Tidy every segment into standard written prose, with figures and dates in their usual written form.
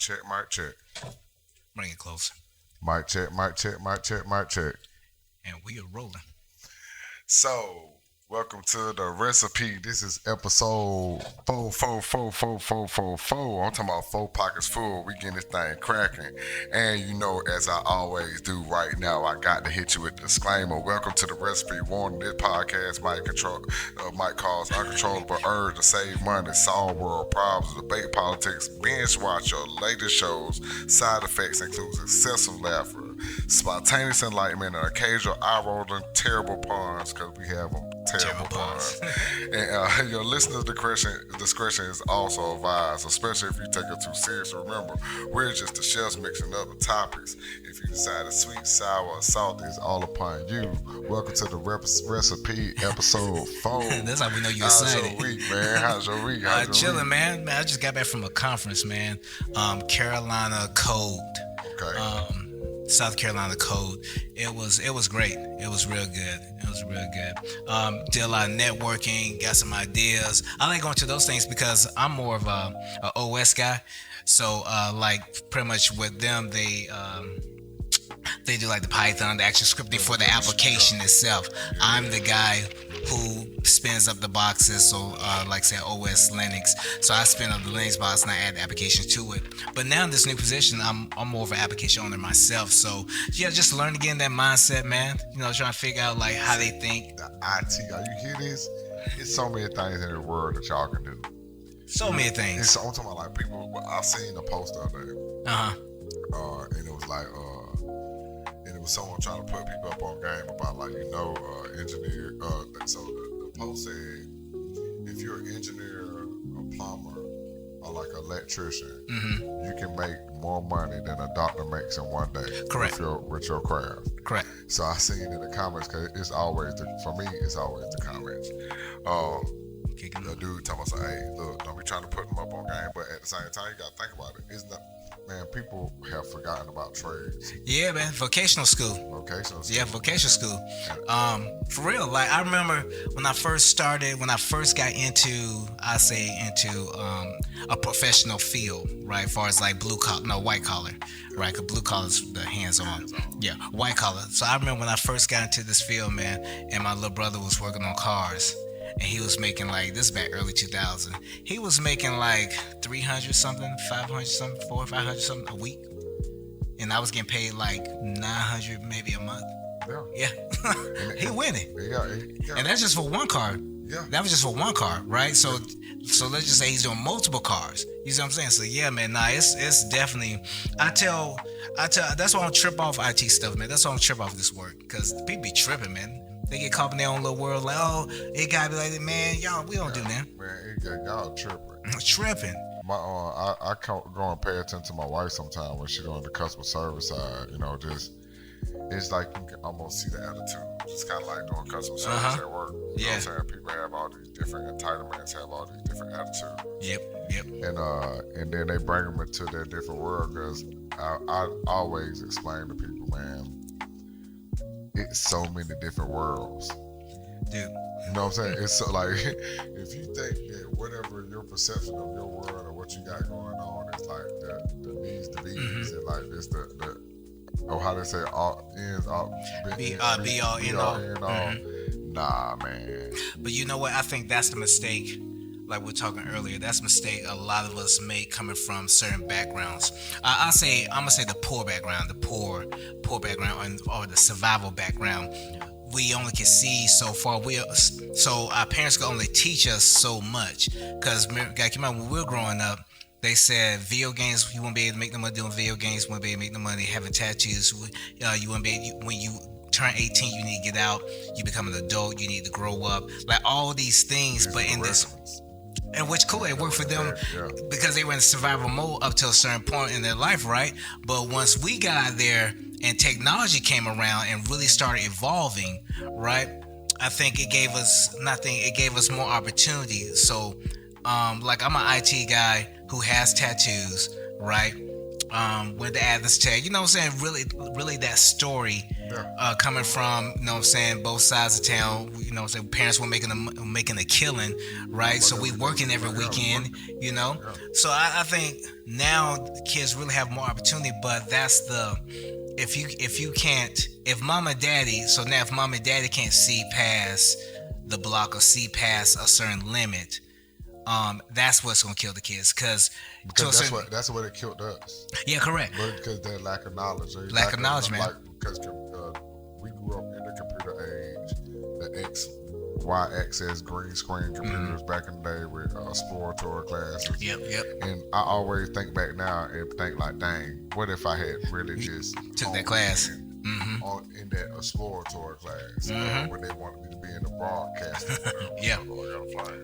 check, mic check. Bring it closer. Mic check, mic check, mic check, mic check. And we are rolling. So, welcome to the recipe. This is episode 4444444. I'm talking about 4 pockets full. We getting this thing cracking. And you know, as I always do right now, I got to hit you with a disclaimer. Welcome to the recipe. Warning: this podcast might cause uncontrollable urge to save money, solve world problems, debate politics, binge watch your latest shows. Side effects include excessive laughter, spontaneous enlightenment, and occasional eye-rolling terrible puns, because we have them terrible puns. And your listener's discretion is also advised, especially if you take it too serious. Remember, we're just the chefs mixing up the topics. If you decide sweet, sour, or salty, it's all upon you. Welcome to the recipe episode 4. That's how we know you're How's excited. your week, man? How's your week? Chilling, man. I just got back from a conference, man. Carolina Code. Okay. South Carolina Code. It was great. It was real good. Did a lot of networking, got some ideas. I like going to those things because I'm more of a OS guy. So like pretty much with them, they do like the Python, the actual scripting for the application itself. I'm the guy who spins up the boxes, so like say OS Linux. So I spin up the Linux box and I add the application to it. But now in this new position, I'm more of an application owner myself. So yeah, just learn to get in that mindset, man. You know, trying to figure out like how they think. The IT, are you hear this? It's so many things in the world that y'all can do. So many things. I'm talking about like people. I seen a post the other day, and it was like, and it was someone trying to put people up on game about like engineer. So the post said, if you're an engineer, a plumber, or like an electrician, you can make more money than a doctor makes in one day. Correct. With your craft. Correct. So I seen in the comments, cause it's always the comments. The dude talking about, hey, look, don't be trying to put them up on game, but at the same time, you gotta think about it. It's not, man, people have forgotten about trades. Yeah, man. Vocational school. Yeah, vocational school. For real. Like I remember when I first got into a professional field, right? As far as like white collar, right? Cause blue collar is the hands-on. Yeah, white collar. So I remember when I first got into this field, man, and my little brother was working on cars. And he was making like, this back early 2000. He was making like 300 something, 500 something, 400, 500 something a week. And I was getting paid like 900 maybe a month. Yeah. He winning. Yeah. And that's just for one car. Yeah. That was just for one car, right? So let's just say he's doing multiple cars. You see what I'm saying? So yeah, man, it's definitely, I tell, that's why I don't trip off IT stuff, man. That's why I don't trip off this work. Because people be tripping, man. They get caught in their own little world, like, oh, it gotta be like that, man. Y'all, we don't do that. Man, y'all tripping. Tripping. I go and pay attention to my wife sometimes when she's on the customer service side. You know, it's like you can almost see the attitude. It's kind of like doing customer service at work. You know what I'm saying? People have all these different entitlements, have all these different attitudes. Yep. And then they bring them into their different world, because I always explain to people, man, it's so many different worlds, dude. You know what I'm saying? It's so, like, if you think that whatever your perception of your world or what you got going on is like the needs to be, and like it's the how they say all ends all be all end all. Nah, man. But you know what? I think that's the mistake. Like we were talking earlier, that's a mistake a lot of us make coming from certain backgrounds. I'm gonna say the poor background, background, or the survival background. We only can see so far. So our parents can only teach us so much. Because when we were growing up, they said video games, you wouldn't be able to make no money doing video games. You wouldn't be able to make no money having tattoos. You wouldn't be able, when you turn 18, you need to get out. You become an adult. You need to grow up. Like all these things, but in this. And which cool, it worked for them because they were in survival mode up to a certain point in their life, right? But once we got out there and technology came around and really started evolving, right? I think it gave us more opportunity. So, like I'm an IT guy who has tattoos, right? When the Adams tag, you know what I'm saying? Really that story coming from, you know what I'm saying, both sides of town. You know what I'm saying? Parents were making a killing, right? So we working every weekend, you know? So I think now the kids really have more opportunity, but that's if mom and daddy, so now if mom and daddy can't see past the block or see past a certain limit, that's what's gonna kill the kids. Because that's what it killed us. Yeah, correct. But because that lack of knowledge, lack of knowledge, man. Like, because we grew up in the computer age, the Y access green screen computers back in the day with exploratory classes. Yep. And I always think back now and think like, dang, what if I had really just took that class? In that exploratory class when they wanted me to be in the broadcast. Yeah.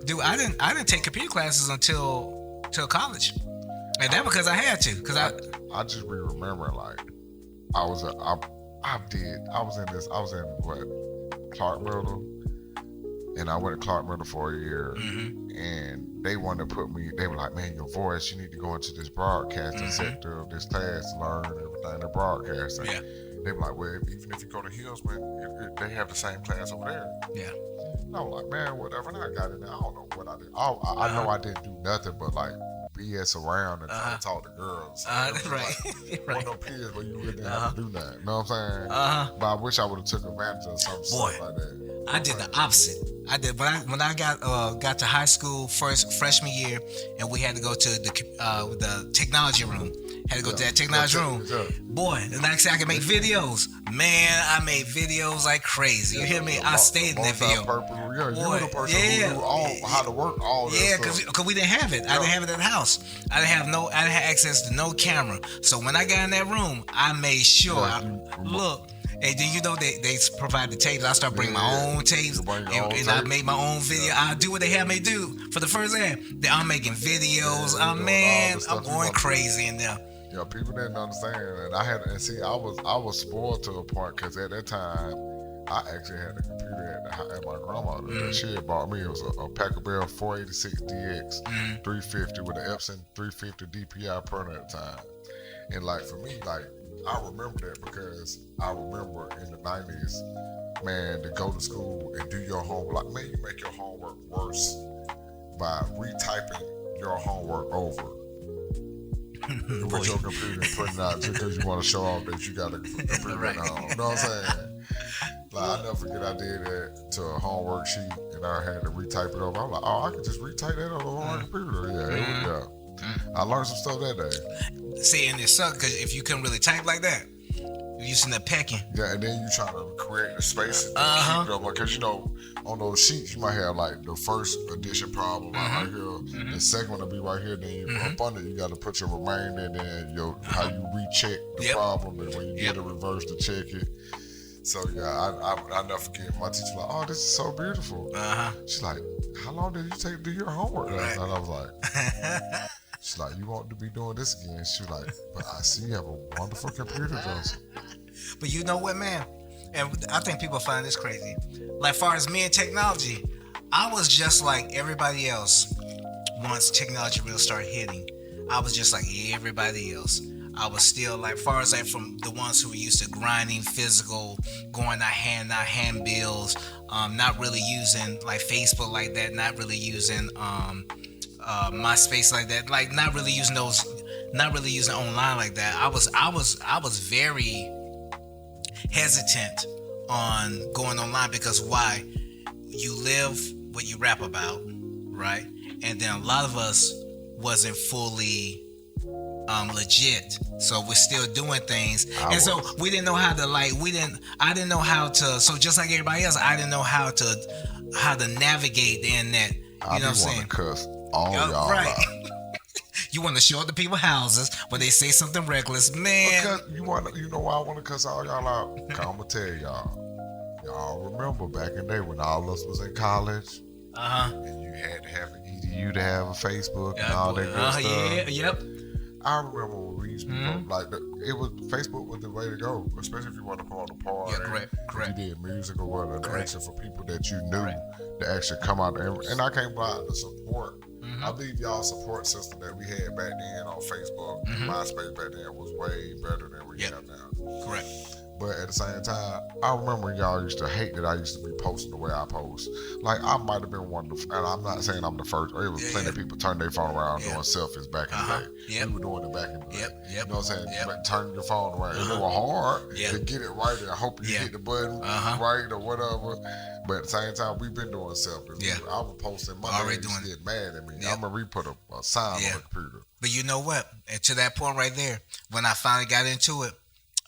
Dude, I didn't take computer classes until college, and that because I had to. Because I just remember like I was in Clark Middle, and I went to Clark Middle for a year, and they wanted to put me. They were like, "Man, your voice, you need to go into this broadcasting sector of this class, learn everything in broadcasting." Yeah. They were like, well, even if you go to Hillsman, they have the same class over there. Yeah. And I was like, man, whatever. And I got in there. I don't know what I did. I know I didn't do nothing but like BS around and try to talk to girls. Right. Like, one of them periods where you really didn't have to do that. You know what I'm saying? But I wish I would have took advantage of some stuff like that. I did the opposite. I did when I got to high school freshman year, and we had to go to the technology room. Had to go to that technology room. Boy, the next thing I could make videos. Man, I made videos like crazy. You hear me? I stayed in that video. You were the person who knew how to work all this stuff. Because we didn't have it. I didn't have it at the house. I didn't have access to no camera. So when I got in that room, I made sure. Look. Hey, do you know they provide the tapes? I start bringing my own tapes, and I made my own video. I do what they have me do for the first ad. I'm making videos. I'm going crazy in there. Yeah, people didn't understand, and I was spoiled to a point because at that time I actually had a computer at my grandmother. She had bought me. It was a Packard Bell 486DX 350 with an Epson 350 DPI printer at the time, and like for me, like. I remember that because I remember in the 90s, man, to go to school and do your homework. Like, man, you make your homework worse by retyping your homework over with your computer and putting it out just because you want to show off that you got a computer at home. You know what I'm saying? Like, I never forget I did that to a homework sheet and I had to retype it over. I'm like, oh, I can just retype that on my computer. Yeah, here we go. I learned some stuff that day. See, and it sucked because if you couldn't really type like that, you're using the pecking. Yeah, and then you trying to create the spaces to keep it up. Because, you know, on those sheets, you might have like the first edition problem right here. The second one will be right here. Then you up under it, you got to put your remainder and then how you recheck the problem. And when you get a reverse to check it. So, yeah, I never forget. My teacher was like, oh, this is so beautiful. She's like, how long did you take to do your homework last night? I was like... She's like, you want to be doing this again? She was like, but I see you have a wonderful computer, Joseph. But you know what, man? And I think people find this crazy. Like, far as me and technology, I was just like everybody else once technology really started hitting. I was just like everybody else. I was still like, far as like from the ones who were used to grinding physical, going out hand bills, not really using like Facebook like that, not really using MySpace like that, like not really using online like that. I was very hesitant on going online because why? You live what you rap about, right? And then a lot of us wasn't fully legit, so we're still doing things, so we didn't know how to I didn't know how to. So just like everybody else, I didn't know how to navigate the internet. You know what I'm saying? Cuss all y'all right. You want to show up to people's houses when they say something reckless, man. Because you know why I want to cuss all y'all out? Cause I'm gonna tell y'all. Y'all remember back in the day when all of us was in college, and you had to have an EDU to have a Facebook and all that good stuff. Yeah, yep. I remember when we used to Facebook was the way to go, especially if you want to go on a party. Yeah, correct. You did music or whatever, actually for people that you knew to actually come out and I came by to support I believe y'all support system that we had back then on Facebook, MySpace back then was way better than we have now. Correct. But at the same time, I remember y'all used to hate that I used to be posting the way I post. Like, I might have been one of the, and I'm not saying I'm the first, or it was plenty of people turning their phone around doing selfies back in the day. We were doing it back in the day. You know what I'm saying? Turning your phone around. And it was hard to get it right and hope you hit the button right or whatever. But at the same time, we've been doing selfies. I was posting, my man used to get mad at me. I remember we put a sign on the computer. But you know what? And to that point right there, when I finally got into it,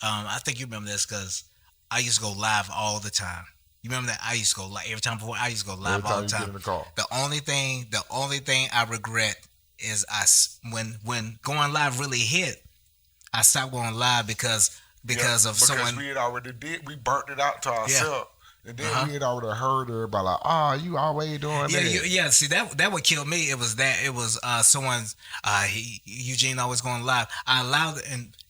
I think you remember this because I used to go live all the time. You remember that? I used to go live every time before. I used to go live all the time. The only thing I regret is when going live really hit, I stopped going live because someone we had already we burnt it out to ourselves. And then we had already heard everybody like, you always doing that. See, that would kill me. It was someone's Eugene always going live. I allowed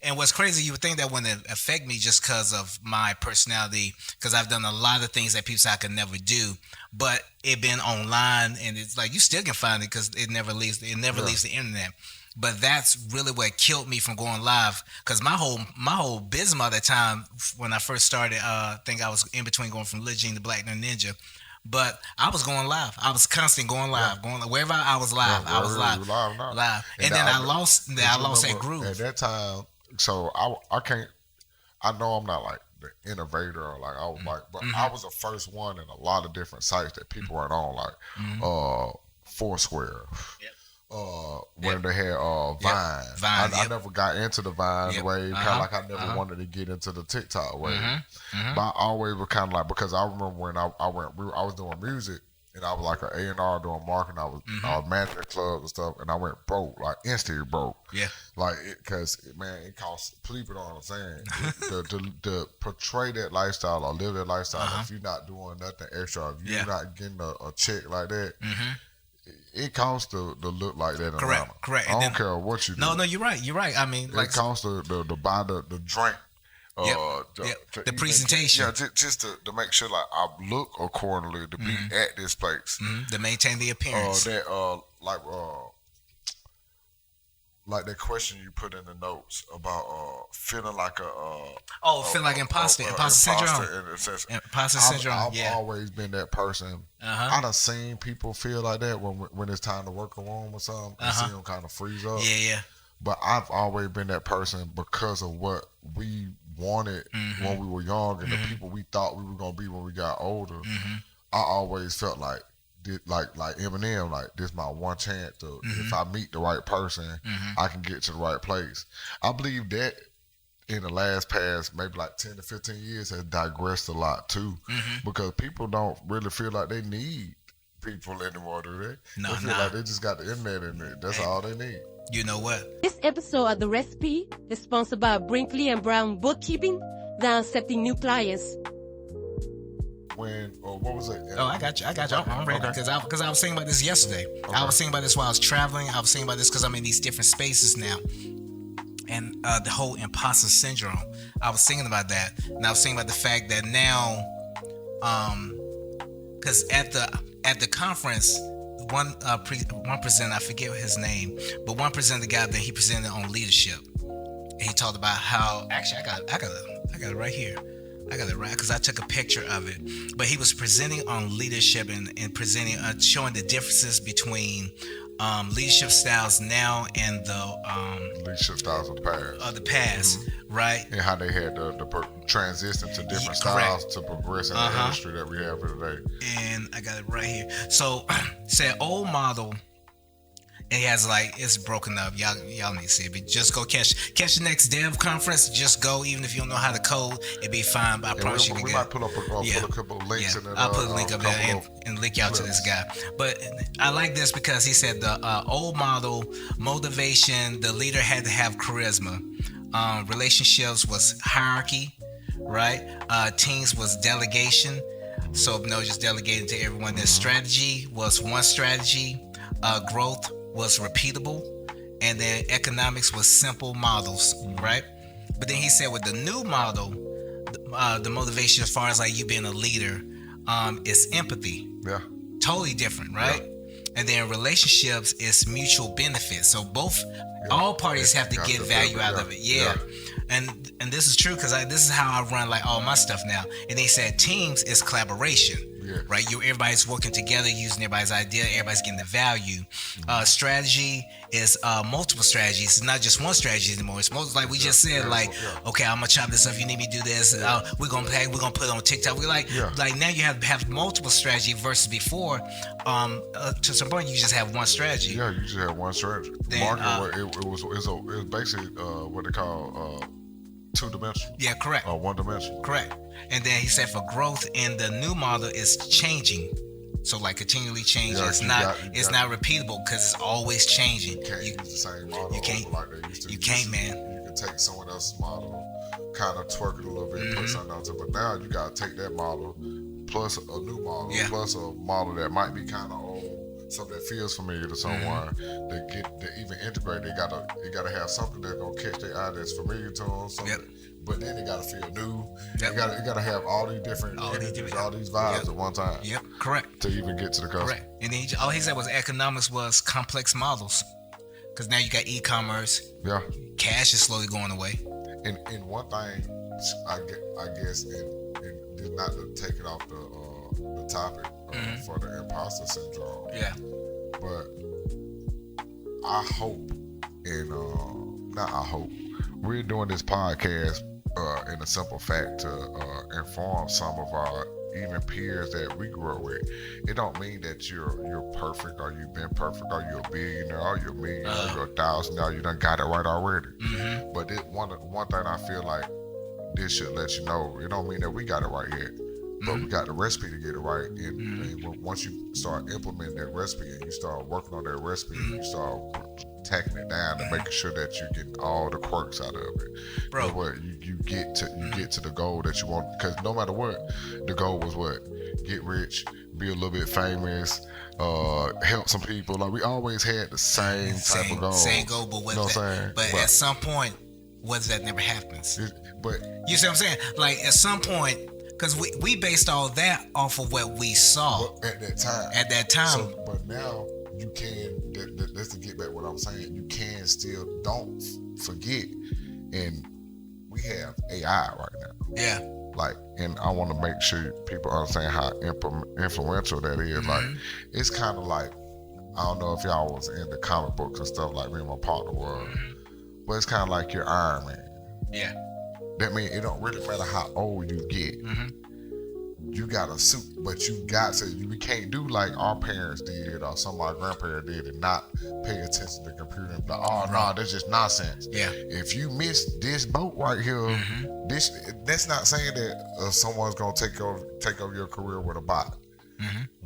and what's crazy, you would think that wouldn't affect me just because of my personality, because I've done a lot of things that people say I could never do. But it been online, and it's like you still can find it because it never leaves the internet. But that's really what killed me from going live, because my whole business at that time when I first started, I think I was in between going from Lil Gene to Black Ninja, but I was going live. I was constantly going live, going wherever I was live. I was live. And then I lost that groove at that time. So I can't. I know I'm not like the innovator or like I was like, but I was the first one in a lot of different sites that people weren't on, like Foursquare. When they had Vine. I never got into the Vine wave, kind of like I never wanted to get into the TikTok wave. But I always was kind of like, because I remember when I was doing music, and I was like an A&R doing marketing. I was managing clubs and stuff, and I went broke, like instantly broke. Like, because it costs, people don't understand, to portray that lifestyle or live that lifestyle, if you're not doing nothing extra, if you're not getting a check like that, it costs to look like that in Atlanta. Correct. I don't care what you do. No, you're right. I mean, like, it costs to buy the drink. The presentation. Just to make sure like I look accordingly to be at this place. To maintain the appearance. Like that question you put in the notes about feeling like feeling like imposter syndrome. Imposter syndrome. I've always been that person. I done seen people feel like that when it's time to work a room or something. And see them kind of freeze up. But I've always been that person because of what we wanted when we were young and the people we thought we were gonna be when we got older. I always felt like Eminem, like this my one chance to, if I meet the right person, I can get to the right place. I believe that in the past maybe like 10 to 15 years has digressed a lot too, because people don't really feel like they need people anymore, do they? They feel like they just got the internet and that's all they need. You know what? This episode of The Recipe is sponsored by Brinkley and Brown Bookkeeping. They're accepting new clients. What was it? I got you. I'm ready because I was thinking about this yesterday. I was thinking about this while I was traveling. I was thinking about this because I'm in these different spaces now, and the whole imposter syndrome. I was thinking about that, and I was thinking about the fact that now, because at the conference, one presenter, I forget his name, but one presenter got that he presented on leadership, and he talked about how actually I got it right here. I got it right because I took a picture of it. But he was presenting on leadership and presenting, showing the differences between leadership styles now and the leadership styles of the past. Right? And how they had the transition to different styles to progress in the industry that we have today. And I got it right here. So, said old model. It has it's broken up. Y'all need to see it. But just go catch the next dev conference. Just go, even if you don't know how to code, it'd be fine. But I promise you can get. We might pull up a couple of links in it. I'll put a link up there and link out to this guy. But I like this because he said the old model motivation. The leader had to have charisma. Relationships was hierarchy, right? Teams was delegation. So just delegating to everyone. Then strategy was one strategy. Growth was repeatable, and then economics was simple models, right? But then he said with the new model, the motivation as far as like you being a leader, is empathy. Yeah. Totally different, right? And then relationships is mutual benefit. So all parties have to Got get to value benefit, out yeah. of it. Yeah. And this is true because this is how I run like all my stuff now. And they said teams is collaboration. Yeah. Right, everybody's working together, using everybody's idea, everybody's getting the value. Strategy is multiple strategies. It's not just one strategy anymore. It's most like we just said, like, okay, I'm gonna chop this up. You need me to do this. We're gonna put it on TikTok. We like now you have multiple strategy versus before. To some point, you just have one strategy. Yeah, you just have one strategy. Then, Marketing, it was basically what they call two-dimensional. Yeah, correct. One-dimensional. Correct. And then he said for growth in the new model is changing. So like continually changing. Yeah, It's not repeatable because it's always changing. You can't use the same model you can't- like they used to. you can't, man. You can take someone else's model, kind of twerk it a little bit, Mm-hmm. put something onto it. But now you got to take that model plus a new model, Yeah. plus a model that might be kind of old, something that feels familiar to someone. Mm-hmm. To even integrate, they gotta have something that's gonna catch their eye that's familiar to them. Something. Yep. But then they gotta feel new. Yep. You gotta have all these different images, all these vibes at one time. Yep, correct. To even get to the customer. Correct. And then all he said was economics was complex models. Because now you got e-commerce, Yeah. cash is slowly going away. And one thing, I guess, and not to take it off the topic for the imposter syndrome, Yeah. but I hope, and not I hope, we're doing this podcast in a simple fact to inform some of our even peers that we grew up with. It don't mean that you're perfect or you've been perfect or you're a billionaire or you're a millionaire or you're $1,000. You done got it right already. Mm-hmm. But one thing I feel like this should let you know, it don't mean that we got it right yet, but we got the recipe to get it right. And once you start implementing that recipe and you start working on that recipe and you start tacking it down and making sure that you're getting all the quirks out of it, Bro. you know what, you get to the goal that you want. Because no matter what, the goal was what? Get rich, be a little bit famous, help some people. Like we always had the same type of goal. Same goal, but You know what I'm saying? But at some point, what that never happens. But You see what I'm saying? Like at some point, because we based all that off of what we saw at that time. at that time. So, but now you can. That's to get back what I'm saying. You can still don't forget, and we have AI right now. Yeah. Like, and I want to make sure people understand how influential that is. Like, it's kind of like, I don't know if y'all was into comic books and stuff like me and my partner was, but it's kind of like your Iron Man. Yeah. That means it don't really matter how old you get. You got a suit, but you got to. We can't do like our parents did or some of our grandparents did and not pay attention to the computer and be like, oh no, that's just nonsense. Yeah. If you miss this boat right here, that's not saying that someone's gonna take over your career with a bot.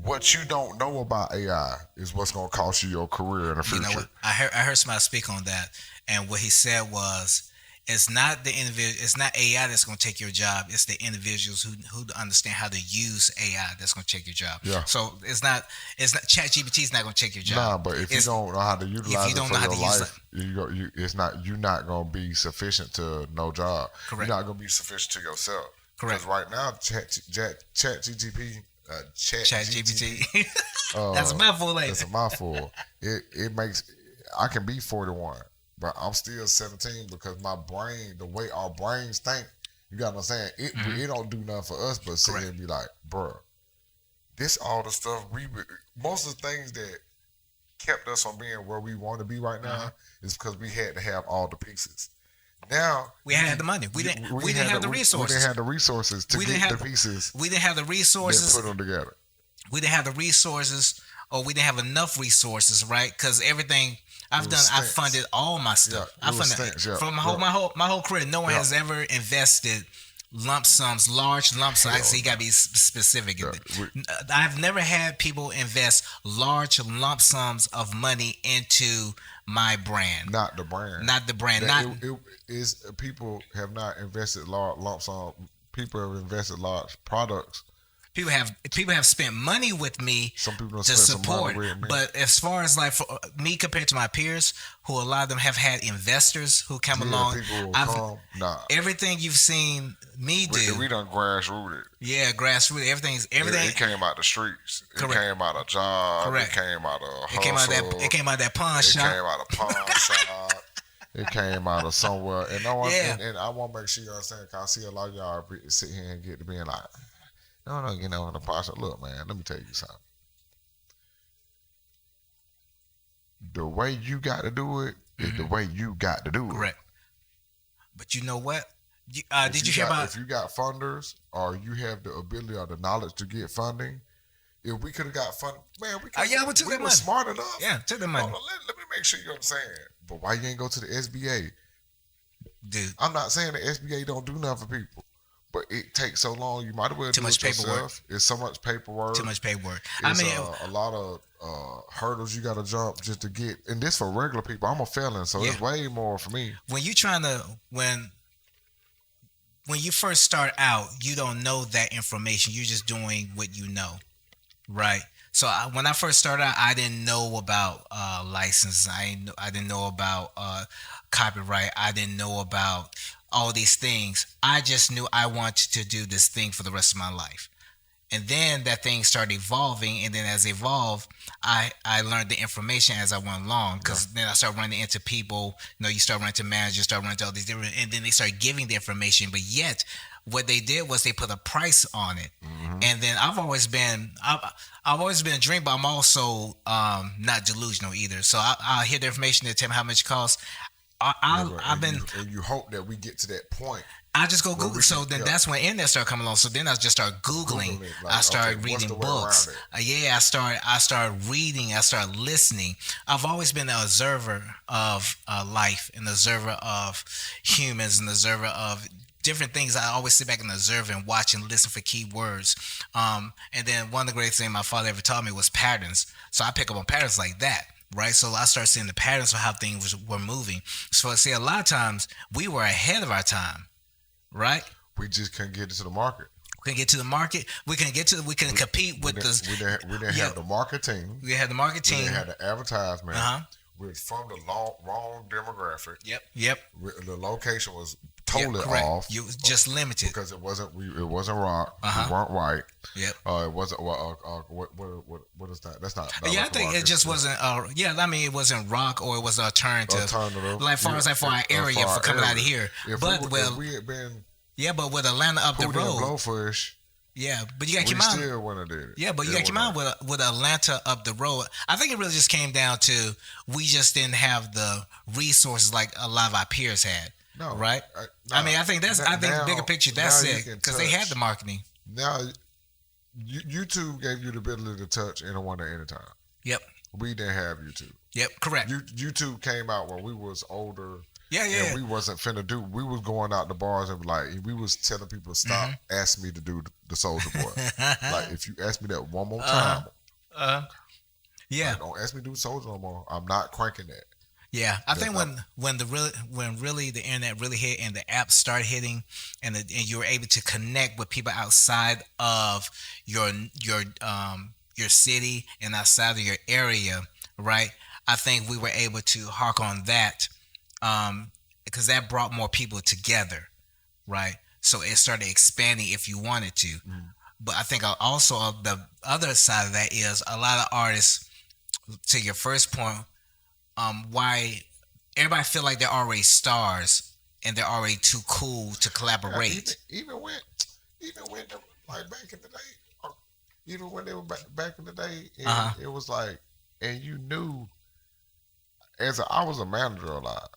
What you don't know about AI is what's gonna cost you your career in the future. You know what? I heard somebody speak on that, and what he said was, it's not the individual, it's not AI that's going to take your job. It's the individuals who understand how to use AI that's going to take your job. Yeah. So it's not ChatGPT is not going to take your job. Nah, but if you don't know how to utilize it for your life, you're not gonna be sufficient to no job. Correct. You're not gonna be sufficient to yourself. Correct. Because right now, ChatGPT. ChatGPT. That's a mouthful, like. That's a mouthful. It makes. I can be 41, but I'm still 17 because my brain, the way our brains think, you got what I'm saying? It don't do nothing for us but sit there and be like, bruh, this all the stuff most of the things that kept us from being where we want to be right now is because we had to have all the pieces. Now we had the money. We didn't have the resources. We didn't have the resources to get the pieces. We didn't have the resources. That put them together. We didn't have the resources, or we didn't have enough resources, right? Because everything I've funded all my stuff. Yeah, I funded from my whole career. No one has ever invested lump sums, large lump sums. So you gotta be specific. I've never had people invest large lump sums of money into my brand. Not the brand. Not the brand. People have not invested large lump sum. People have invested large products People have spent money with me Some people don't to spend some money support. with me. But as far as like for me compared to my peers, who a lot of them have had investors who come Yeah, along, people will I've come. Nah, everything you've seen me do, we done grassrooted. yeah, grassroots, everything. It came out the streets. It Correct. came out of job. Correct. It came out of hustle. It came out that pawn It shop. came out of pawn shop. It came out of somewhere. And Yeah. and I want to make sure you understand, because I see a lot of y'all sit here and get to being like, no, you know, the pawn shop. Look, man, let me tell you something. The way you got to do it is the way you got to do it. Correct. But you know what? If Did you hear about? If you got funders or you have the ability or the knowledge to get funding, if we could have got funding, man, we could. yeah, we took that were money. smart enough. Yeah, took the money. Hold on, let me make sure you understand. But why you ain't go to the SBA? Dude, I'm not saying the SBA don't do nothing for people, but it takes so long. You might as well Too do much it yourself. paperwork. It's so much paperwork. too much paperwork. It's I mean, a lot of hurdles you got to jump just to get. And this for regular people. I'm a felon, so it's way more for me. when you trying to when you first start out, you don't know that information. You're just doing what you know, right? So when I first started out, I didn't know about licenses. I didn't know about copyright. I didn't know about all these things. I just knew I wanted to do this thing for the rest of my life. And then that thing started evolving, and then as it evolved, I learned the information as I went along, because then I started running into people. You know, you start running into managers, start running into all these different, and then they start giving the information. But yet, what they did was they put a price on it. And then I've always been a dreamer, but I'm also not delusional either. So I'll hear the information, they tell me how much it costs. And you hope that we get to that point. I just go Google. So then yeah. that's when internet started coming along. So then I just started Googling. Like, I started okay, what's reading the way books. around it? I started reading. I started listening. I've always been an observer of life, an observer of humans, an observer of different things. I always sit back and observe and watch and listen for key words. And then one of the greatest things my father ever taught me was patterns. So I pick up on patterns like that. Right, so I started seeing the patterns of how things were moving. So I see a lot of times we were ahead of our time, right? We just couldn't get into the market. We can get to the market. We can compete with the. We didn't have the marketing. We had the marketing. We didn't have the advertisement. Uh-huh. We're from the wrong demographic. Yep. The location was totally correct. off. You just limited because it wasn't rock. Uh-huh. We weren't white. Yep. It wasn't. What is that? That's not. I think it just wasn't. I mean, it wasn't rock, or it was alternative. Like far as for our area, for coming out of here. If we had been. Yeah, but with Atlanta up the road. Blowfish. Yeah, but you got to keep out. We still wouldn't have did it. Yeah, but you got to keep out with Atlanta up the road. I think it really just came down to we just didn't have the resources like a lot of our peers had. No, right? No, I mean, I think the bigger picture. That's it, because they had the marketing. Now, YouTube gave you the ability to touch anyone at any time. Yep. We didn't have YouTube. Yep, correct. YouTube came out when we was older. Yeah. And we wasn't finna do. We was going out the bars and we was telling people to stop. Ask me to do the Soldier Boy. Like, if you ask me that one more time, yeah, like, don't ask me to do Soldier no more. I'm not cranking that. Yeah, I think when really the internet really hit and the apps started hitting, and you were able to connect with people outside of your city and outside of your area, right? I think we were able to hark on that. Because that brought more people together, right? So it started expanding if you wanted to. But I think also the other side of that is a lot of artists, to your first point, why everybody feel like they're already stars and they're already too cool to collaborate. Yeah, even when like back in the day, even when they were back in the day, it was like, and you knew. I was a manager a lot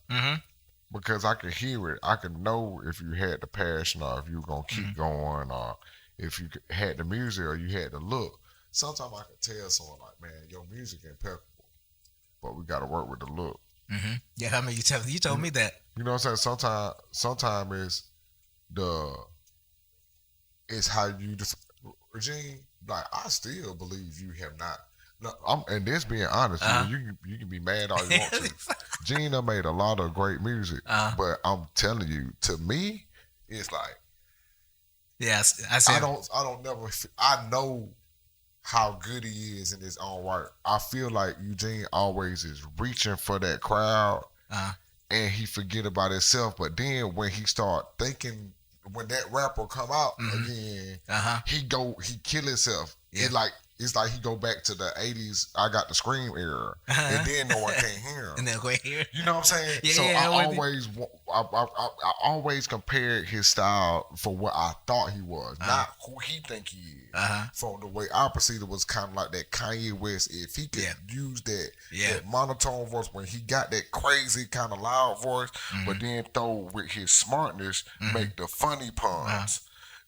because I could hear it. I could know if you had the passion or if you were gonna keep going or if you had the music or you had the look. Sometimes I could tell someone like, "Man, your music impeccable, but we got to work with the look." Yeah, I mean, you told me that. You know what I'm saying? Sometimes it's how you just, Regine. Like, I still believe you have not. No, and this being honest, you can be mad all you want to. Gina made a lot of great music, but I'm telling you, to me, it's like Yes, I said. I know how good he is in his own right. I feel like Eugene always is reaching for that crowd, Uh, and he forget about himself. But then when he start thinking, when that rapper come out again, he kill himself. Yeah. It's like he go back to the 80s. I got the Scream era, and then no one can hear him. and then go here. You know what I'm saying? Yeah, So yeah, I always compared his style for what I thought he was, not who he think he is. From the way I perceived it was kind of like that Kanye West. If he could use that monotone voice when he got that crazy kind of loud voice, but then throw with his smartness, make the funny puns.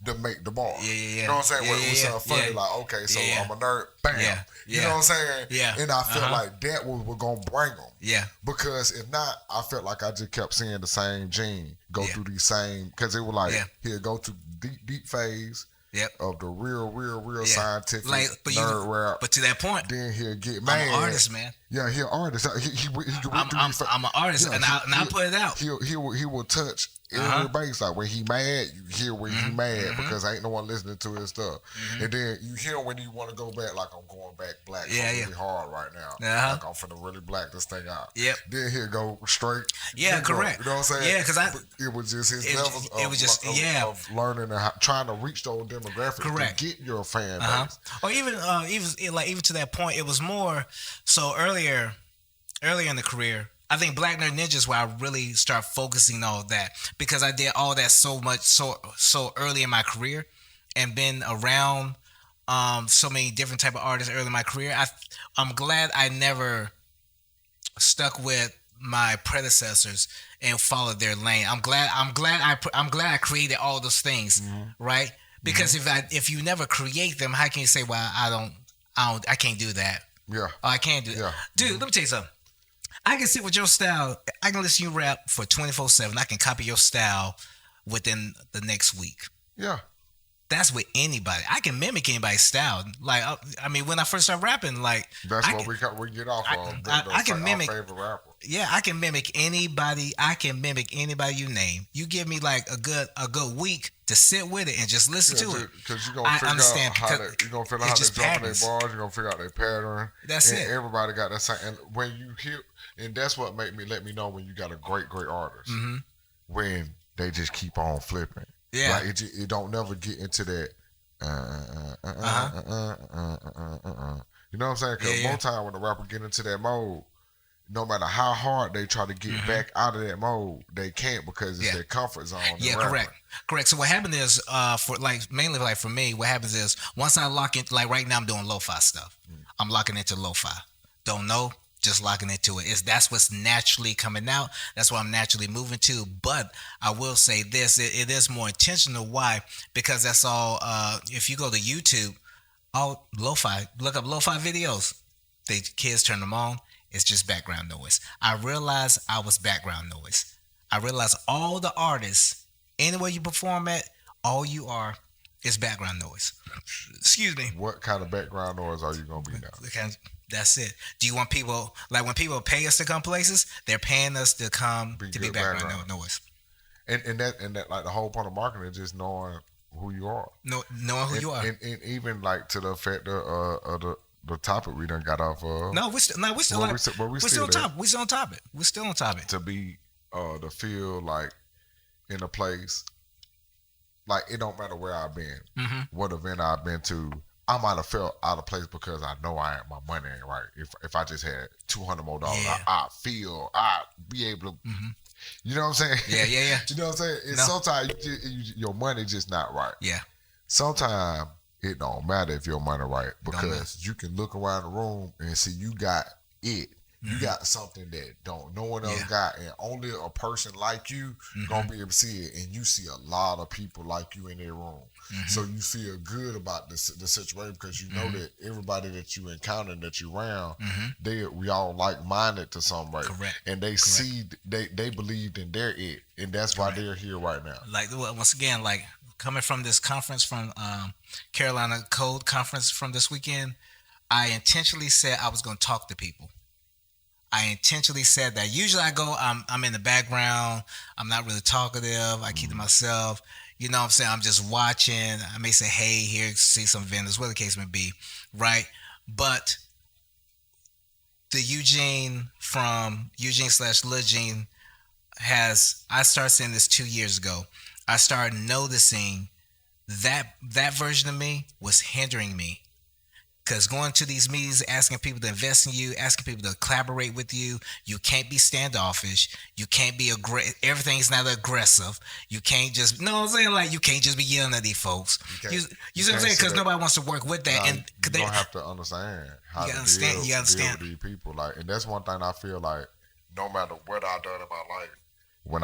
To make the bar. Yeah. You know what I'm saying? Yeah, Where it was yeah, something funny, yeah. like, okay, so Yeah. I'm a nerd, bam. Yeah, You know what I'm saying? Yeah. And I felt like that was going to bring them. Yeah. Because if not, I felt like I just kept seeing the same gene go through these same, because it was like, he'll go to deep phase of the real scientific nerd rap. But to that point, then he'll get mad. I'm an artist, man. Yeah, he's an artist. I'm an artist, and I put it out. He will touch every base. Like when he mad, you hear when he mad because ain't no one listening to his stuff. And then you hear when you want to go back, like I'm going back black really hard right now. Like I'm finna really black this thing out. Yep. Then he'll go straight. Yeah, correct. You know what I'm saying? Yeah, because it was just his levels of learning and trying to reach those demographics to get your fan base. Or even to that point, it was more so earlier in the career. I think Black Nerd Ninjas where I really start focusing on that because I did all that so early in my career and been around so many different type of artists early in my career. I'm glad I never stuck with my predecessors and followed their lane. I'm glad I created all those things, right? Because if you never create them, how can you say, well, I can't do that? Yeah. Oh, I can't do that. Dude, let me tell you something. I can sit with your style. I can listen to you rap for 24/7. I can copy your style within the next week. Yeah. That's with anybody. I can mimic anybody's style. Like, I mean, when I first started rapping, like that's what we get off on. I can mimic. Our favorite rapper. Yeah, I can mimic anybody. I can mimic anybody you name. You give me like a good week to sit with it and just listen to it. Because you're gonna figure out how they dropping their bars. You're gonna figure out their pattern. That's it. Everybody got that same. And when you hear, and that's what let me know when you got a great artist. When they just keep on flipping. Yeah. Like it don't never get into that. You know what I'm saying? Because most time when the rapper get into that mode, no matter how hard they try to get back out of that mode, they can't because it's their comfort zone. Yeah, correct. So what happened is, mainly for me, what happens is once I lock in, like right now I'm doing lo-fi stuff. I'm locking into lo-fi. Don't know, just locking into it. That's what's naturally coming out. That's what I'm naturally moving to. But I will say this, it is more intentional. Why? Because that's all, if you go to YouTube, all lo-fi, look up lo-fi videos. The kids turn them on. It's just background noise. I realized I was background noise. I realized all the artists, anywhere you perform at, all you are is background noise. Excuse me. What kind of background noise are you going to be now? That's it. Do you want people, like when people pay us to come places, they're paying us to come to be background noise. And that like the whole point of marketing is just knowing who you are. Knowing who you are. And even like to the effect of the topic we done got off of. We're still on top. We're still on topic. We're still on topic. To be to feel like in a place, like it don't matter where I've been, what event I've been to, I might have felt out of place because I know my money ain't right. If I just had $200 more, I'd be able to. You know what I'm saying? Yeah. You know what I'm saying? Sometimes your money just not right. Yeah. Sometimes it don't matter if your money right because you can look around the room and see you got it. You got something that no one else got, and only a person like you gonna be able to see it. And you see a lot of people like you in their room, so you feel good about the situation because you know that everybody that you encounter, that you around, we all like minded to some way. Correct. And they see they believed in their it, and that's why they're here right now. Like once again, like coming from this conference from Carolina Code Conference from this weekend, I intentionally said I was going to talk to people. I intentionally said that. Usually I go, I'm in the background. I'm not really talkative. I keep to myself. You know what I'm saying? I'm just watching. I may say, hey, here, see some vendors, whatever the case may be, right? But the Eugene from Eugene slash Lil Gene I started saying this 2 years ago. I started noticing that version of me was hindering me. Because going to these meetings, asking people to invest in you, asking people to collaborate with you, you can't be standoffish. You can't be everything's not aggressive. You can't just, you I'm saying? Like, you can't just be yelling at these folks. You see what I'm saying? Because nobody wants to work with that. And you don't have to understand how to deal with these people. Like, and that's one thing I feel like, no matter what I've done in my life, when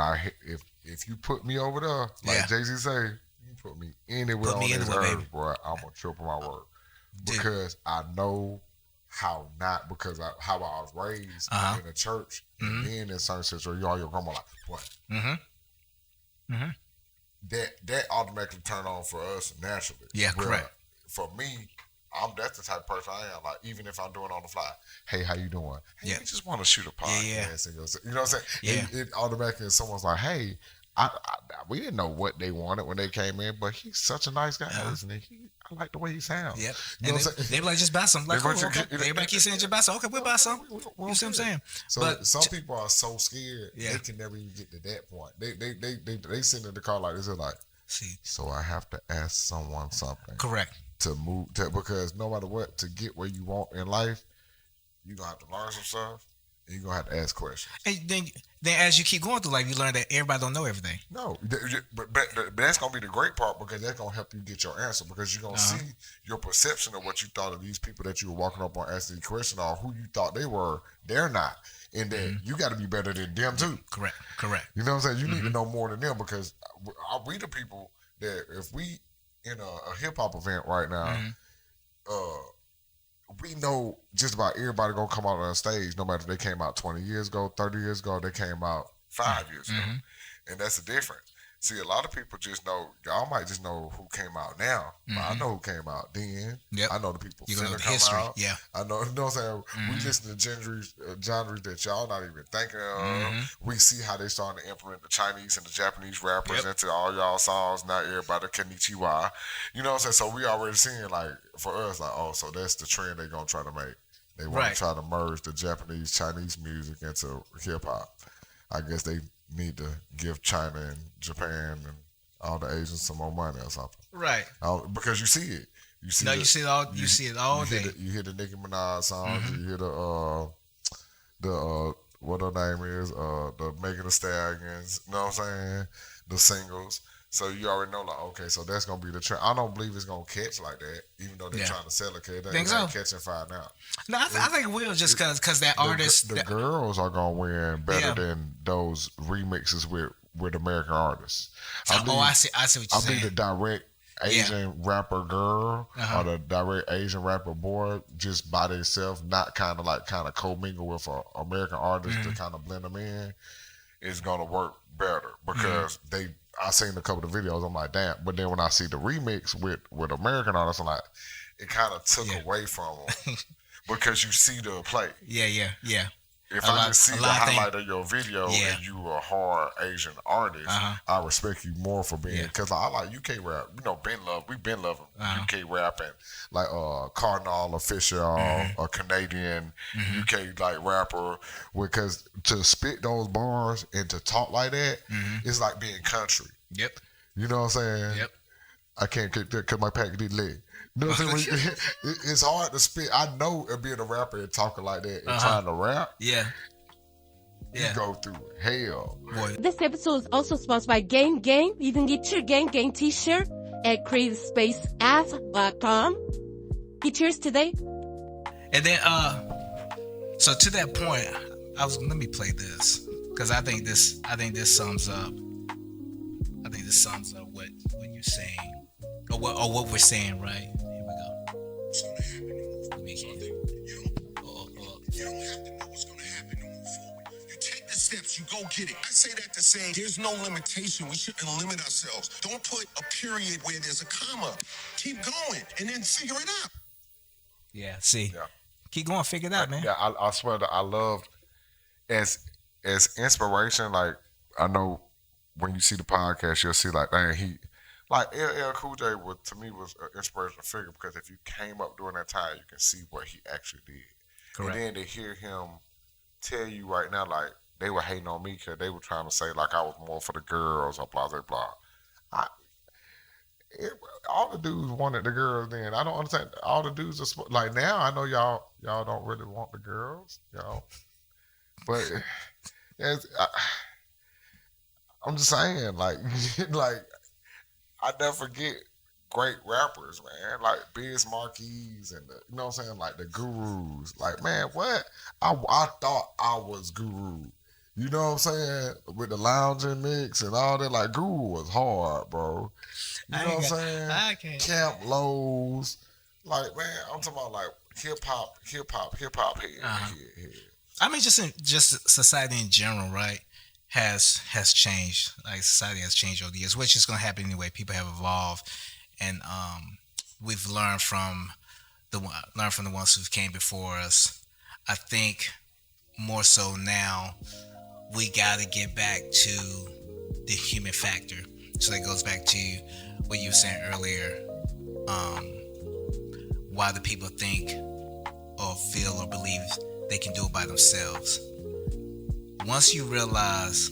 if you put me over there, like Jay-Z say, you put me anywhere on this earth, bro, I'm gonna triple my work. Because I know how not, because how I was raised in a church, and then in certain situations, your grandma like, what? That automatically turn on for us naturally. Yeah, correct. For me, that's the type of person I am. Like, even if I'm doing on the fly, hey, how you doing? Hey, we just want to shoot a podcast. And you know what I'm saying? It automatically, someone's like, hey, we didn't know what they wanted when they came in, but he's such a nice guy, isn't he? I like the way he sounds. Yep. You know what I'm saying? They be like, just buy some. Like, okay. Everybody keeps saying, just buy some. Okay, we'll buy some. You see what I'm saying? So, but some people are so scared, they can never even get to that point. They sit in the car like this, they're like, so I have to ask someone something. Correct. To move, because no matter what, to get where you want in life, you're going to have to learn some stuff. You're going to have to ask questions. And then as you keep going through life, you learn that everybody don't know everything. No, but that's going to be the great part, because that's going to help you get your answer, because you're going to see your perception of what you thought of these people that you were walking up on asking the question, or who you thought they were, they're not. And then you got to be better than them too. Correct. You know what I'm saying? You need to know more than them, because we the people that if we in a hip-hop event right now, we know just about everybody gonna come out on stage, no matter if they came out 20 years ago, 30 years ago, they came out 5 years ago. And that's the difference. See, a lot of people just know, y'all might just know who came out now, but I know who came out then. Yep. I know the people you know the come history. out. Yeah. I know, you know what I'm saying? We listen to genres that y'all not even thinking of. We see how they starting to implement the Chinese and the Japanese rappers into all y'all songs. Not everybody konnichiwa. You know what I'm saying? So we already seeing, like, for us, like, oh, so that's the trend they gonna try to make. They want to try to merge the Japanese, Chinese music into hip hop. I guess they need to give China and Japan and all the Asians some more money or something. Right. Because you see it. You see it all. You see it all day. You hear the Nicki Minaj songs. You hear the what her name is, the Megan Thee Stallions. You know what I'm saying? The singles. So you already know, like, okay, so that's gonna be the trend. I don't believe it's gonna catch like that, even though they're trying to sell it. Cause it ain't catching fire now. No, I think it will, just because that artist. The girls are gonna win better than those remixes with American artists. I see what you're saying. I think the direct Asian rapper girl or the direct Asian rapper boy, just by themselves, not kind of co-mingle with an American artist to kind of blend them in, is gonna work better, because I seen a couple of videos. I'm like, damn. But then when I see the remix with American artists, I'm like, it kind of took away from them, because you see the play. Yeah. If I just see the highlight of your video and you a hard Asian artist, I respect you more for being, because I like UK rap. You know, we've been loving UK rap, and like Cardinal Official, a Canadian UK like rapper, because to spit those bars and to talk like that, it's like being country. Yep. You know what I'm saying? Yep. I can't get that because my pack did leg. You know what I'm saying? It's hard to spit. I know being a rapper and talking like that and trying to rap. Yeah. You go through hell. Boy. This episode is also sponsored by Gang Gang. You can get your Gang Gang t-shirt at creativespaceapp.com. Get yours today. And then, so to that point, let me play this, because I think this sums up. I think this sums up what you're saying, or what we're saying, right? Here we go. What's gonna happen to move forward? You don't have to know what's gonna happen to move forward. You take the steps, you go get it. I say that to say there's no limitation. We shouldn't limit ourselves. Don't put a period where there's a comma. Keep going and then figure it out. Yeah, see. Yeah. Keep going, figure it out, man. Yeah, I swear that I love as inspiration, like, I know when you see the podcast, you'll see like, dang, like LL Cool J was to me was an inspirational figure because if you came up during that time, you can see what he actually did. Correct. And then to hear him tell you right now, like they were hating on me because they were trying to say like I was more for the girls or blah blah blah. I, it, all the dudes wanted the girls then. I don't understand. All the dudes are like now. I know y'all don't really want the girls, y'all, but it's, I'm just saying like like I never forget great rappers, man, like Biz Marquis and the, you know what I'm saying, like the gurus. Like, man, what? I thought I was guru. You know what I'm saying? With the lounging mix and all that, like Guru was hard, bro. You know what I'm saying? I can't. Camp Lowe's. Like, man, I'm talking about like hip hop head. I mean, just society in general, right? Has changed. Like society has changed over the years, which is going to happen anyway. People have evolved, and we've learned from the ones who came before us. I think more so now, we got to get back to the human factor. So that goes back to what you were saying earlier. Why do people think or feel or believe they can do it by themselves? Once you realize,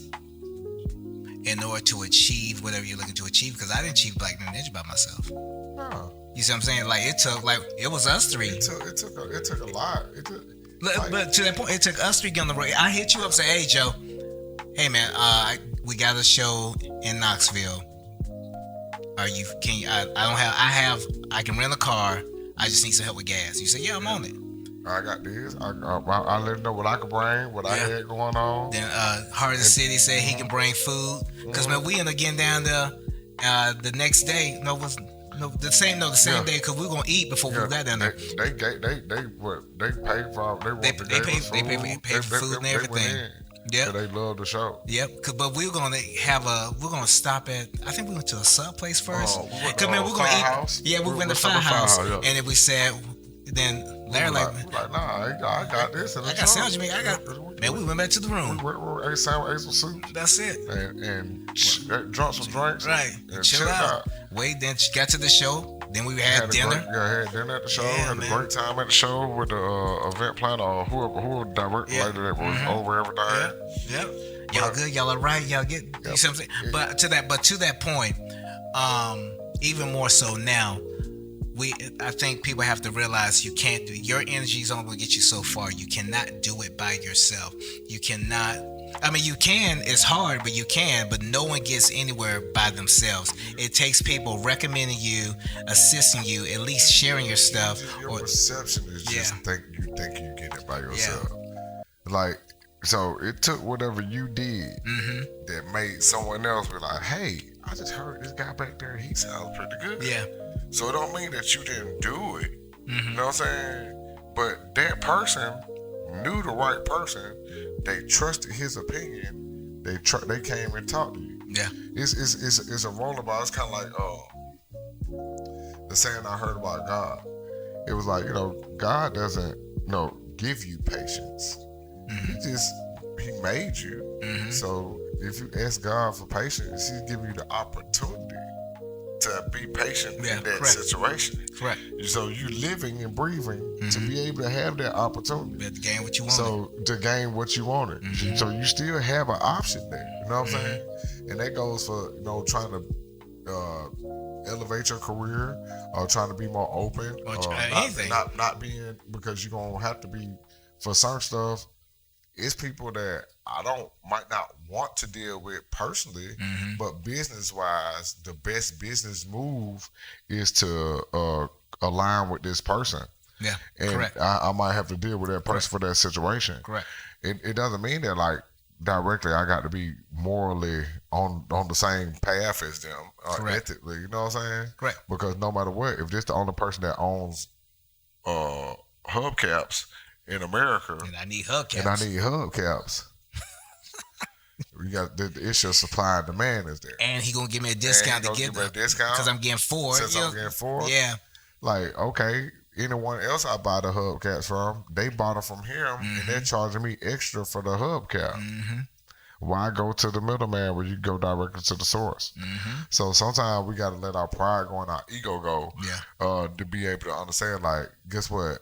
in order to achieve whatever you're looking to achieve, because I didn't achieve Black Ninja by myself. No. You see what I'm saying? Like it was us three. It took a lot. But to that point, it took us three getting on the road. I hit you up, say, "Hey Joe, hey man, we got a show in Knoxville. I can rent a car. I just need some help with gas." You say, "Yeah, I'm on it." I got this. I let him know what I could bring, what I had going on. Then Heart of the City said he can bring food. Because man, we ended up getting down there the next day. The same day because we were gonna eat before we got down there. They paid for food and everything. Yeah, they love the show. Yep. But we're gonna stop at. I think we went to a sub place first. Cause man, we're gonna eat. House. Yeah, we went to Firehouse, yeah. And then we said, then Larry like, nah, I got this. I got sandwich meat. Man, we went back to the room. We ate sandwich, ate some soup. That's it. And drunk some drinks. Right. And chill out. Wait, then got to the show. Then we had dinner. Had dinner at the show. Had a great time at the show with the event planner or whoever directed later that was over everything. Yep. Y'all good? Y'all all right? Y'all get? You see what I'm saying? But to that point, even more so now. I think people have to realize you can't do your energy is only going to get you so far. You cannot do it by yourself. You cannot. I mean, you can. It's hard, but you can. But no one gets anywhere by themselves. It takes people recommending you, assisting you, at least sharing your stuff. Your perception is just think you get it by yourself. Like, so it took whatever you did that made someone else be like, "Hey, I just heard this guy back there. He sounds pretty good." Yeah. So it don't mean that you didn't do it. You know what I'm saying? But that person knew the right person. They trusted his opinion. They came and talked to you. Yeah. It's a rollerblade. It's kind of like the saying I heard about God. It was like, God doesn't give you patience. He made you. So if you ask God for patience, He's giving you the opportunity to be patient in that situation. Correct. So you living and breathing to be able to have that opportunity. To gain what you wanted. So to gain what you wanted. So you still have an option there. You know what I'm saying? And that goes for trying to elevate your career or trying to be more open. Or not being, because you're gonna have to be for certain stuff. It's people that I might not want to deal with personally, but business-wise, the best business move is to align with this person. Yeah, and correct. I might have to deal with that person for that situation. Correct. It doesn't mean that like directly I got to be morally on the same path as them, ethically. You know what I'm saying? Correct. Because no matter what, if this the only person that owns hubcaps in America, and I need hubcaps. We got the issue of supply and demand is there, and he gonna give me a discount to get them because I'm getting 4. Since I'm getting 4, yeah. Like, okay, anyone else I buy the hubcaps from, they bought them from him, and they're charging me extra for the hubcap. why go to the middleman when you go directly to the source? So sometimes we got to let our pride go and our ego go, to be able to understand, like, guess what?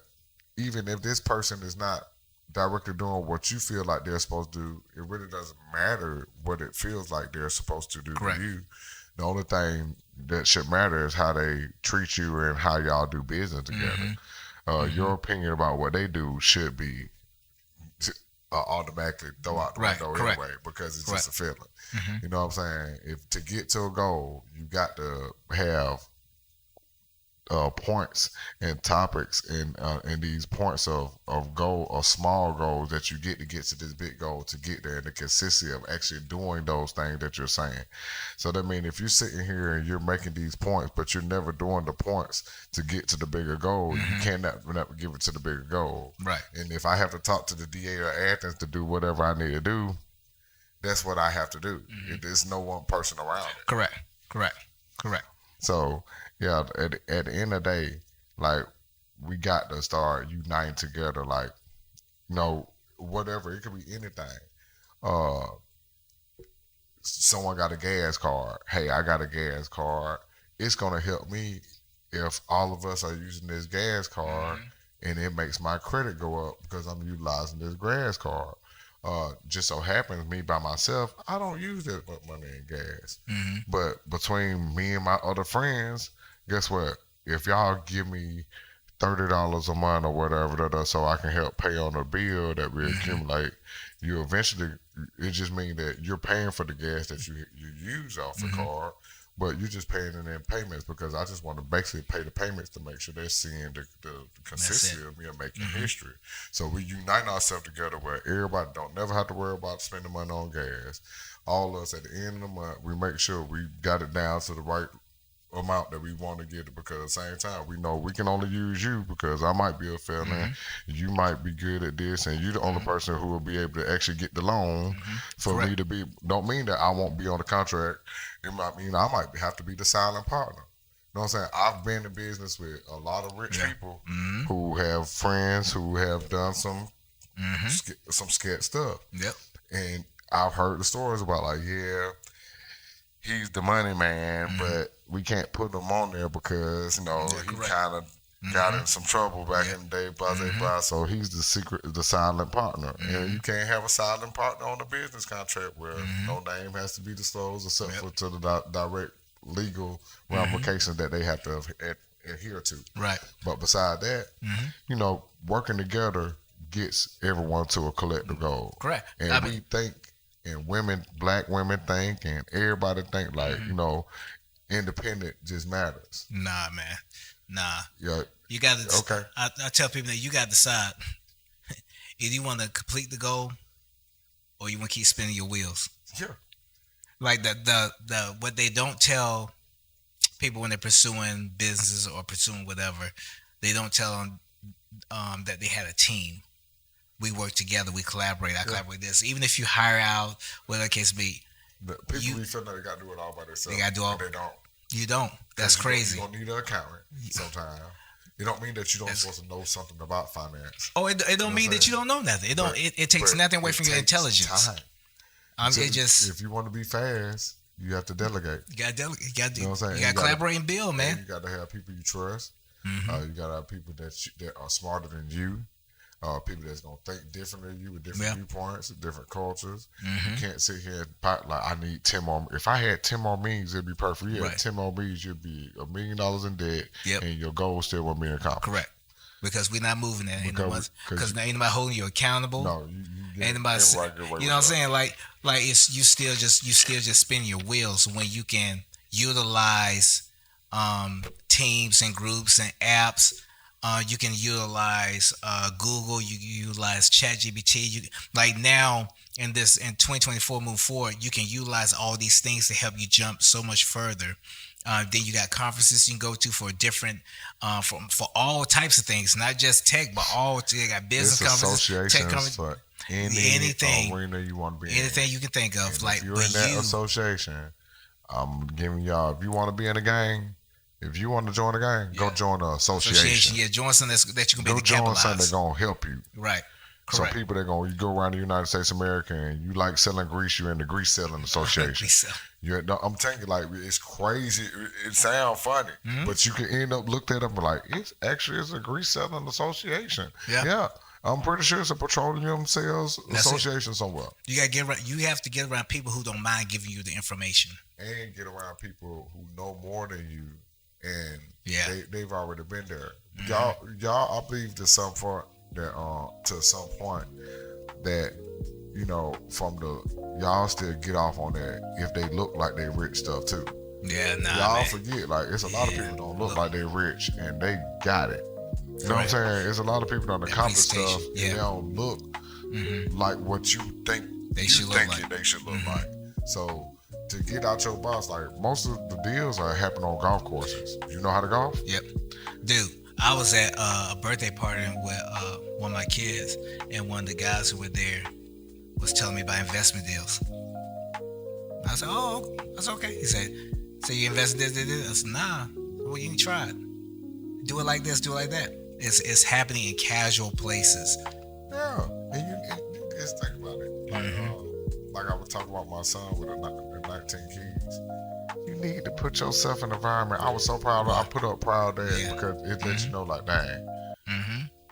Even if this person is not directly doing what you feel like they're supposed to do, it really doesn't matter what it feels like they're supposed to do Correct. to you. The only thing that should matter is how they treat you and how y'all do business together. Your opinion about what they do should be automatically throw out the window anyway, because it's just a feeling. You know what I'm saying? If to get to a goal, you got to have points and topics and these points of goal or small goals that you get to this big goal to get there, and the consistency of actually doing those things that you're saying. So that means if you're sitting here and you're making these points, but you're never doing the points to get to the bigger goal, you cannot never give it to the bigger goal. Right. And if I have to talk to the DA of Athens to do whatever I need to do, that's what I have to do. There's no one person around it. Correct. So, yeah, at the end of the day, like, we got to start uniting together, like, you know, whatever. It could be anything. Someone got a gas card. Hey, I got a gas card. It's going to help me if all of us are using this gas card, and it makes my credit go up because I'm utilizing this gas card. Just so happens, me by myself, I don't use that much money in gas. But between me and my other friends, guess what? If y'all give me $30 a month or whatever, so I can help pay on a bill that we accumulate, you eventually, it just means that you're paying for the gas that you use off the card, but you're just paying it in payments, because I just want to basically pay the payments to make sure they're seeing the consistency of me making history. So we unite ourselves together where everybody don't never have to worry about spending money on gas. All of us at the end of the month, we make sure we got it down to the right amount that we want to get it, because at the same time we know we can only use you because I might be a felon, you might be good at this, and you're the only person who will be able to actually get the loan for me to be. Don't mean that I won't be on the contract. It might mean I might have to be the silent partner. You know what I'm saying? I've been in business with a lot of rich people who have friends who have done some scared stuff. And I've heard the stories about, like, he's the money man, but we can't put him on there because, you know, he kind of got in some trouble back in the day, blah, blah, blah. So he's the silent partner. And you can't have a silent partner on a business contract where no name has to be disclosed except for to the direct legal ramifications that they have to adhere to. Right. But beside that, you know, working together gets everyone to a collective goal. Correct. And we think, and black women think, and everybody think, like, you know, independent just matters. Nah, man. Nah. Yeah. You got to. Okay. I tell people that you got to decide either you want to complete the goal or you want to keep spinning your wheels. Yeah. Like the what they don't tell people when they're pursuing businesses or pursuing whatever, they don't tell them that they had a team. We work together. We collaborate. I collaborate this. Even if you hire out, whatever the case be. The people be feeling they got to do it all by themselves. They got to do all. They don't. You don't. That's crazy. You don't need an accountant sometimes. It don't mean that you don't supposed to know something about finance. Oh, it don't mean that you don't know nothing. It takes nothing away from your intelligence. Time. If you want to be fast, you have to delegate. You got to delegate. You got to know what I'm saying? You got to collaborate and build, man. You got to have people you trust. You got to have people that are smarter than you. People that's gonna think differently than you with different viewpoints, different cultures. You can't sit here and like, I need 10 more. If I had 10 more meetings, it'd be perfect. You had 10 more meetings, you'd be $1 million in debt, and your goal still won't be accomplished. Correct. Because we're not moving there. Because ain't nobody holding you accountable. No, ain't nobody. You know what I'm saying? Like it's you still just spinning your wheels when you can utilize teams and groups and apps. You can utilize Google. You can utilize ChatGPT. Like now in 2024, move forward, you can utilize all these things to help you jump so much further. Then you got conferences you can go to for different, for all types of things, not just tech, but all. You got business conferences, tech conferences, for anything arena you want to be anything in. you can think of. And like if you're in that association, I'm giving y'all. If you want to be in a gang. If you want to join a gang, go join an association. Yeah, join something that you can be able to capitalize. Go join something that's going to help you. Right. Correct. So people that you go around the United States of America and you like selling grease, you're in the Grease Selling Association. I'm telling you, like, it's crazy. It sounds funny, but you can end up look that up and like, it's a Grease Selling Association. Yeah. I'm pretty sure it's a petroleum sales association somewhere. You gotta get around. You have to get around people who don't mind giving you the information, and get around people who know more than you, and they've already been there. Y'all, I believe to some point that that from y'all still get off on that if they look like they rich stuff too. Yeah, nah, y'all man. forget, like, it's a lot of people don't look like they rich and they got it. You know what I'm saying? It's a lot of people that accomplish stuff and they don't look like what you think they should look like. So to get out your box, like, most of the deals are happening on golf courses. You know how to golf? Yep. Dude, I was at a birthday party with one of my kids, and one of the guys who were there was telling me about investment deals. I said, "Oh, that's okay." He said, "So you invest in this?" I said, "Nah. Well, you ain't tried. Do it like this, do it like that." It's happening in casual places. Yeah, and you just think about it. Like I was talking about my son with the 19 kids. You need to put yourself in an environment. I was so proud. I put up Proud Dad because it lets you know, like, dang,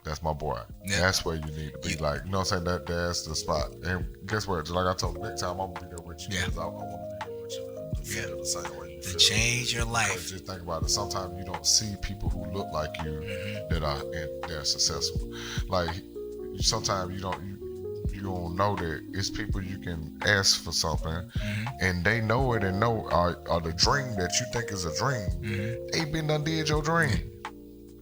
that's my boy. Yep. That's where you need to be. Like, you know what I'm saying? That's the spot. And guess what? Just like I told you, next time I'm gonna be there with you. Because I want to be there with you to feel the same way you feel. To change your life. Because just think about it. Sometimes you don't see people who look like you they're successful. Like, sometimes you don't know that it's people you can ask for something and they know it and know or the dream that you think is a dream. They been done did your dream.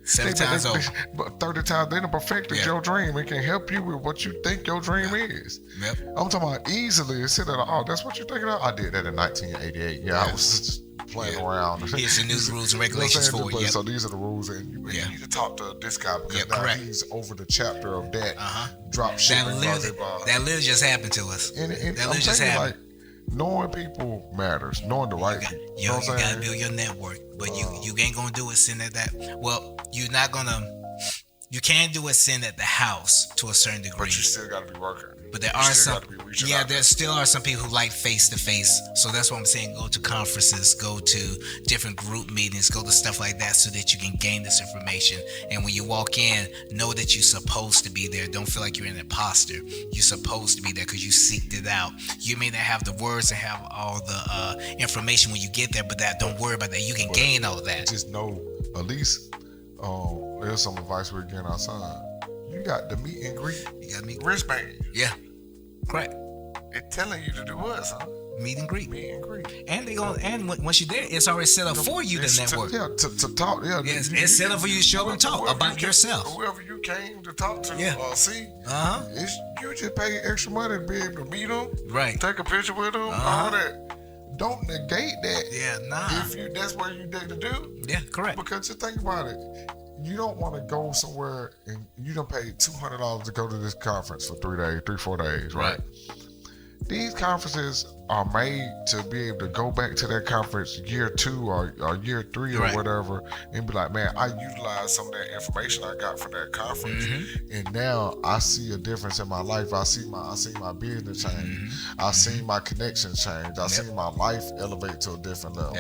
7 times over. But 30 times they done perfected your dream and can help you with what you think your dream is. Yep. I'm talking about easily. Instead of, that's what you're thinking of? I did that in 1988. Yeah, I was just playing around. Here's the new rules and regulations for it. So these are the rules, and you need to talk to this guy because now he's over the chapter of that drop shipping. That literally just happened to us. And that literally just happened. Like, knowing people matters. Knowing the right people. You gotta build your network, but you ain't gonna do it sitting at that. Well, you're not gonna. You can do it sitting at the house to a certain degree, but you still gotta be working. But there are some, there still are some people who like face to face. So that's what I'm saying. Go to conferences, go to different group meetings, go to stuff like that, so that you can gain this information. And when you walk in, know that you're supposed to be there. Don't feel like you're an imposter. You're supposed to be there because you seeked it out. You may not have the words to have all the information when you get there, but don't worry about that. You can gain all that. Just know, at least, there's some advice we're getting our son. You got the meet and greet. You got meet wristband. Yeah, correct. It's telling you to do what, son? Meet and greet. Meet and greet. And once you're there, it's already set up for you to network. To talk. Yeah, yes, it's set up for you to show up and talk about yourself. Whoever you came to talk to, see. You just pay extra money to be able to meet them. Right. Take a picture with them. All that. Don't negate that. Yeah, nah. If that's what you did to do. Yeah, correct. Because just think about it. You don't want to go somewhere and you don't pay $200 to go to this conference for 4 days, right? These conferences are made to be able to go back to that conference year 2 or year 3 or whatever and be like, man, I utilized some of that information I got from that conference, and now I see a difference in my life. I see my business change. I see my connections change. I see my life elevate to a different level.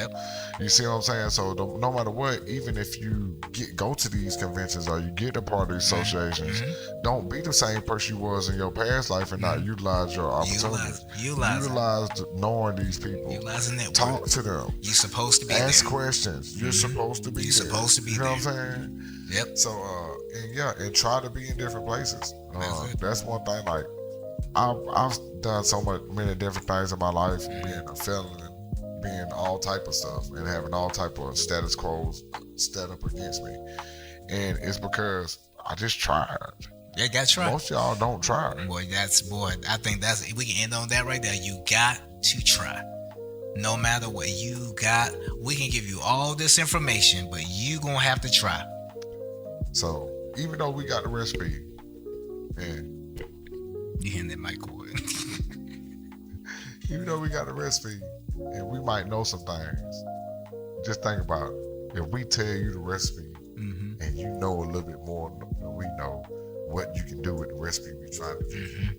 You see what I'm saying? So no matter what, even if you go to these conventions or you get a part of these associations, don't be the same person you was in your past life and not utilize your opportunities. Utilize knowing these people. Utilizing network. Talk to them. You're supposed to be Ask there. questions. You're supposed to be there. Supposed to be you know there. what I'm saying? Yep. So and try to be in different places. That's one thing. Like I've done many different things in my life, being a felon and being all type of stuff and having all type of status quos set up against me. And it's because I just tried. Yeah, got to try. Most y'all don't try. I think we can end on that right there. You got to try. No matter what you got, we can give you all this information, but you gonna have to try. So even though we got the recipe, and you hitting that mic cord. Even though we got the recipe, and we might know some things, just think about it. If we tell you the recipe, and you know a little bit more than we know, what you can do with the recipe we trying to give you.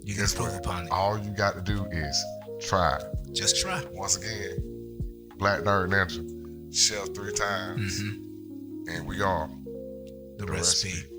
You can Guess improve what? upon it. All you got to do is try. Just try. Once again, Black Nerd Ninja, chef 3 times, and we are The recipe.